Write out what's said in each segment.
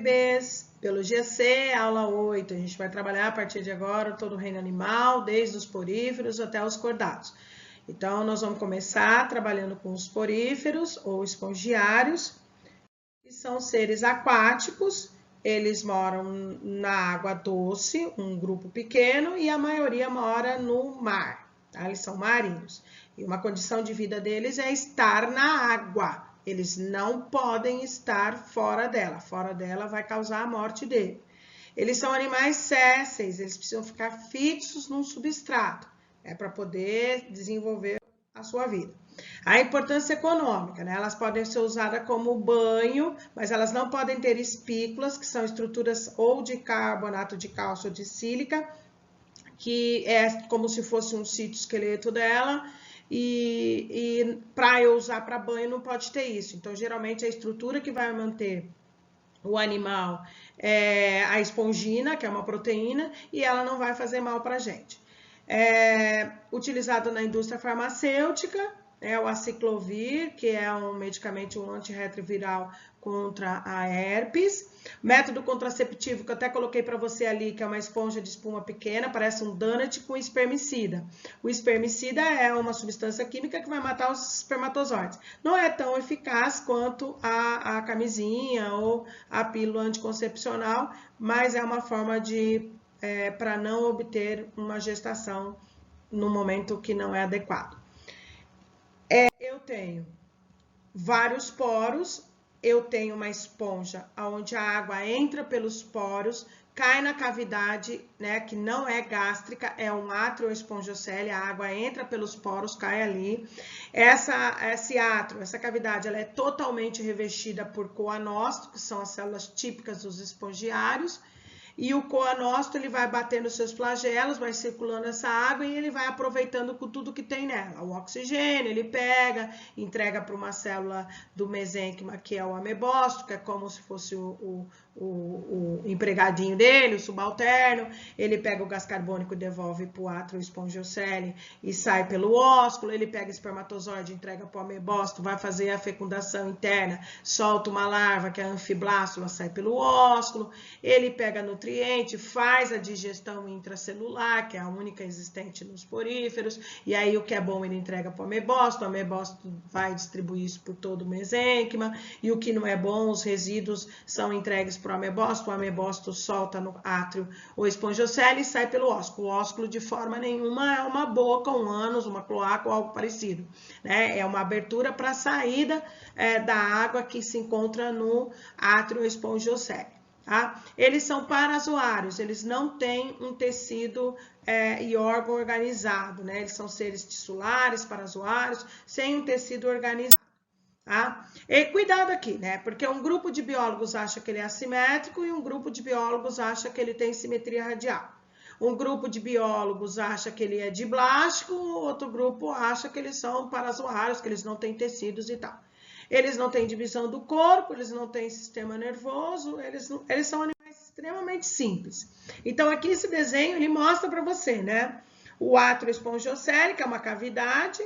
bebês! Pelo GC, aula 8. A gente vai trabalhar a partir de agora todo o reino animal, desde os poríferos até os cordados. Então, nós vamos começar trabalhando com os poríferos ou espongiários, que são seres aquáticos. Eles moram na água doce, um grupo pequeno, e a maioria mora no mar, tá? Eles são marinhos. E uma condição de vida deles é estar na água. Eles não podem estar fora dela. Fora dela vai causar a morte dele. Eles são animais sésseis, eles precisam ficar fixos num substrato, para poder desenvolver a sua vida. A importância econômica, né? Elas podem ser usadas como banho, mas elas não podem ter espículas, que são estruturas ou de carbonato de cálcio ou de sílica, que é como se fosse um citoesqueleto dela, e para eu usar para banho não pode ter isso. Então, geralmente, a estrutura que vai manter o animal é a espongina, que é uma proteína, e ela não vai fazer mal para a gente. É utilizado na indústria farmacêutica, o aciclovir, que é um medicamento, um antirretroviral contra a herpes. Método contraceptivo, que eu até coloquei para você ali, que é uma esponja de espuma pequena, parece um donut com espermicida. O espermicida é uma substância química que vai matar os espermatozoides. Não é tão eficaz quanto a camisinha ou a pílula anticoncepcional, mas é uma forma de para não obter uma gestação no momento que não é adequado. Eu tenho vários poros, eu tenho uma esponja onde a água entra pelos poros, cai na cavidade, né, que não é gástrica, é um átrio ou espongiocele, a água entra pelos poros, cai ali. Esse átrio, essa cavidade, ela é totalmente revestida por coanócito, que são as células típicas dos espongiários. E o coanócito, ele vai batendo seus flagelos, vai circulando essa água e ele vai aproveitando com tudo que tem nela. O oxigênio, ele pega, entrega para uma célula do mesênquima, que é o amebócito, que é como se fosse o empregadinho dele, o subalterno. Ele pega o gás carbônico e devolve para o átrio espongiocele e sai pelo ósculo. Ele pega espermatozoide, entrega para o amebócito, vai fazer a fecundação interna, solta uma larva, que é a anfiblástula, sai pelo ósculo. Ele pega nutriente, faz a digestão intracelular, que é a única existente nos poríferos, e aí o que é bom ele entrega para o amebócito vai distribuir isso por todo o mesênquima, e o que não é bom, os resíduos são entregues para o amebócito solta no átrio ou espongiocele e sai pelo ósculo. O ósculo de forma nenhuma é uma boca, um ânus, uma cloaca ou algo parecido, né? É uma abertura para a saída da água que se encontra no átrio ou espongiocele. Tá? Eles são parazoários, eles não têm um tecido e órgão organizado, né? Eles são seres tissulares, parazoários, sem um tecido organizado. Tá? E cuidado aqui, né? Porque um grupo de biólogos acha que ele é assimétrico e um grupo de biólogos acha que ele tem simetria radial. Um grupo de biólogos acha que ele é diblástico, outro grupo acha que eles são parazoários, que eles não têm tecidos e tal. Eles não têm divisão do corpo, eles não têm sistema nervoso, eles são animais extremamente simples. Então, aqui esse desenho, ele mostra para você, né? O átrio espongiocele, que é uma cavidade,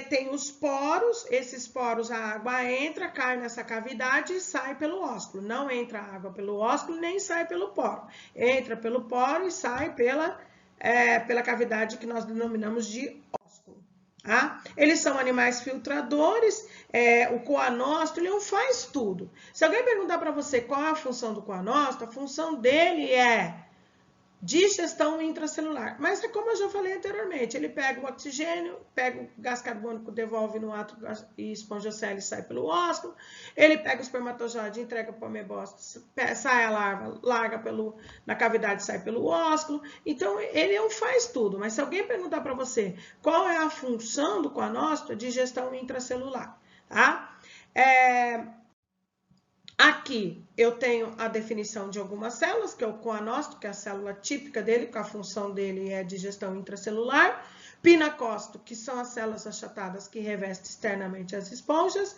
tem os poros, esses poros, a água entra, cai nessa cavidade e sai pelo ósculo. Não entra água pelo ósculo, nem sai pelo poro. Entra pelo poro e sai pela cavidade que nós denominamos de ósculo. Tá? Eles são animais filtradores, o coanócito, ele não faz tudo. Se alguém perguntar para você qual é a função do coanócito, a função dele é digestão intracelular. Mas é como eu já falei anteriormente, ele pega o oxigênio, pega o gás carbônico, devolve no átrio e espongiocele e sai pelo ósculo. Ele pega o espermatozoide, entrega para o amebócito, sai a larva, larga na cavidade, sai pelo ósculo. Então, ele não faz tudo. Mas se alguém perguntar para você qual é a função do coanócito, digestão intracelular, tá? Aqui eu tenho a definição de algumas células, que é o coanócito, que é a célula típica dele, que a função dele é digestão intracelular. Pinacócito, que são as células achatadas que revestem externamente as esponjas.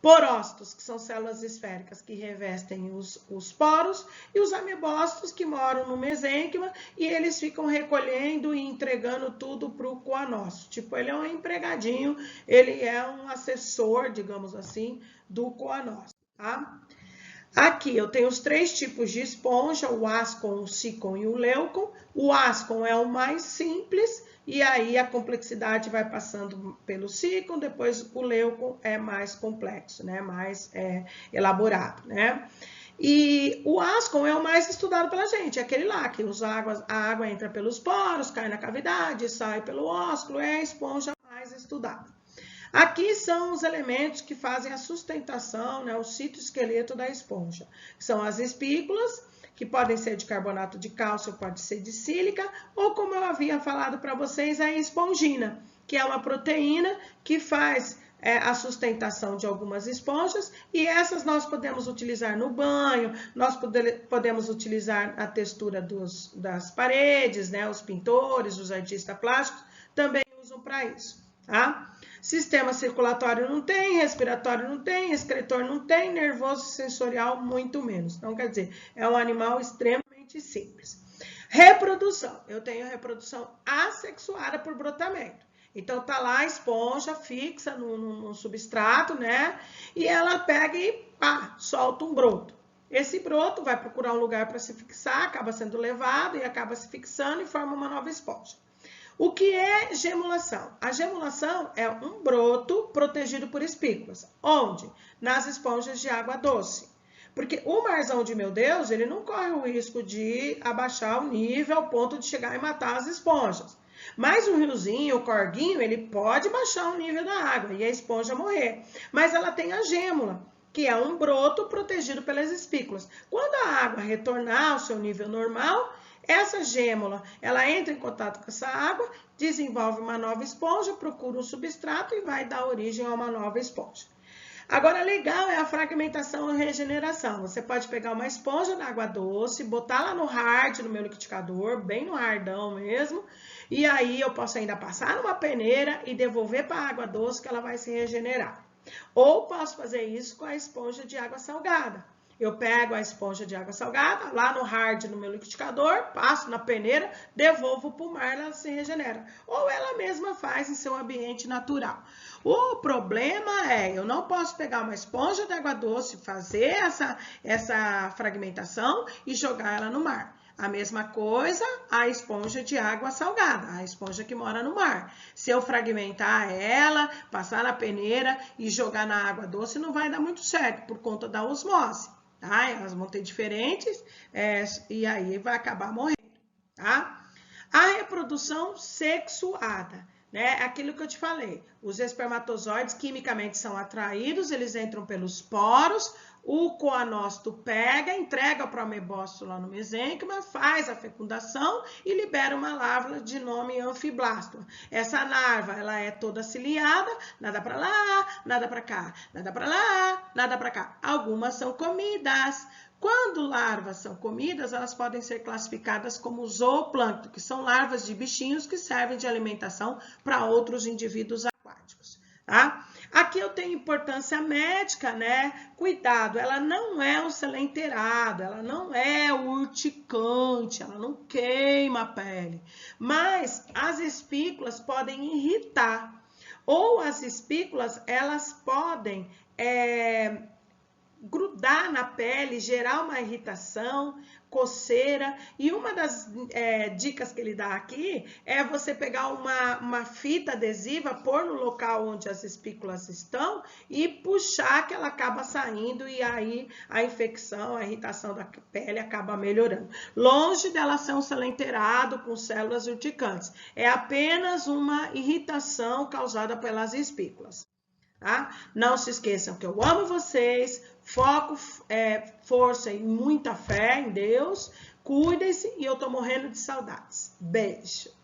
Porócitos, que são células esféricas que revestem os poros. E os amebócitos, que moram no mesênquima e eles ficam recolhendo e entregando tudo para o coanócito. Tipo, ele é um empregadinho, ele é um assessor, digamos assim, do coanócito, tá? Aqui eu tenho os 3 tipos de esponja, o Ascom, o Sicom e o Leucon. O Ascom é o mais simples, e aí a complexidade vai passando pelo Sicom, depois o Leucon é mais complexo, né? Mais elaborado, né? E o Ascom é o mais estudado pela gente, é aquele lá que a água entra pelos poros, cai na cavidade, sai pelo ósculo, é a esponja mais estudada. Aqui são os elementos que fazem a sustentação, né, o citoesqueleto da esponja. São as espículas, que podem ser de carbonato de cálcio, pode ser de sílica, ou como eu havia falado para vocês, a espongina, que é uma proteína que faz a sustentação de algumas esponjas, e essas nós podemos utilizar no banho, nós podemos utilizar a textura das paredes, né, os pintores, os artistas plásticos, também usam para isso, tá? Sistema circulatório não tem, respiratório não tem, excretor não tem, nervoso sensorial muito menos. Então, quer dizer, é um animal extremamente simples. Reprodução. Eu tenho reprodução assexuada por brotamento. Então, tá lá a esponja fixa no substrato, né? E ela pega e pá, solta um broto. Esse broto vai procurar um lugar para se fixar, acaba sendo levado e acaba se fixando e forma uma nova esponja. O que é gemulação? A gemulação é um broto protegido por espículas. Onde? Nas esponjas de água doce. Porque o marzão de meu Deus, ele não corre o risco de abaixar o nível ao ponto de chegar e matar as esponjas. Mas o riozinho, o corguinho, ele pode baixar o nível da água e a esponja morrer. Mas ela tem a gêmula, que é um broto protegido pelas espículas. Quando a água retornar ao seu nível normal, essa gêmula, ela entra em contato com essa água, desenvolve uma nova esponja, procura um substrato e vai dar origem a uma nova esponja. Agora, legal é a fragmentação e regeneração. Você pode pegar uma esponja da água doce, botar lá no hard, no meu liquidificador, bem no hardão mesmo, e aí eu posso ainda passar numa peneira e devolver para a água doce que ela vai se regenerar. Ou posso fazer isso com a esponja de água salgada. Eu pego a esponja de água salgada, lá no hard, no meu liquidificador, passo na peneira, devolvo para o mar, ela se regenera. Ou ela mesma faz em seu ambiente natural. O problema é, eu não posso pegar uma esponja de água doce, fazer essa fragmentação e jogar ela no mar. A mesma coisa a esponja de água salgada, a esponja que mora no mar. Se eu fragmentar ela, passar na peneira e jogar na água doce, não vai dar muito certo, por conta da osmose. Tá? Elas vão ter diferentes e aí vai acabar morrendo, tá? A reprodução sexuada, né? Aquilo que eu te falei, os espermatozoides quimicamente são atraídos, eles entram pelos poros, o coanócito pega, entrega para o amebócito lá no mesênquima, faz a fecundação e libera uma larva de nome anfiblástula. Essa larva, ela é toda ciliada, nada para lá, nada para cá, nada para lá, nada para cá. Algumas são comidas. Quando larvas são comidas, elas podem ser classificadas como zooplâncton, que são larvas de bichinhos que servem de alimentação para outros indivíduos aquáticos. Tá? Aqui eu tenho importância médica, né? Cuidado, ela não é um selenterado, ela não é urticante, ela não queima a pele. Mas as espículas podem irritar. Ou as espículas, elas podem grudar na pele, gerar uma irritação, coceira. E uma das dicas que ele dá aqui é você pegar uma fita adesiva, pôr no local onde as espículas estão e puxar que ela acaba saindo e aí a infecção, a irritação da pele acaba melhorando. Longe dela ser um selenterado com células urticantes. É apenas uma irritação causada pelas espículas. Tá? Não se esqueçam que eu amo vocês, foco, força e muita fé em Deus, cuidem-se e eu tô morrendo de saudades. Beijo!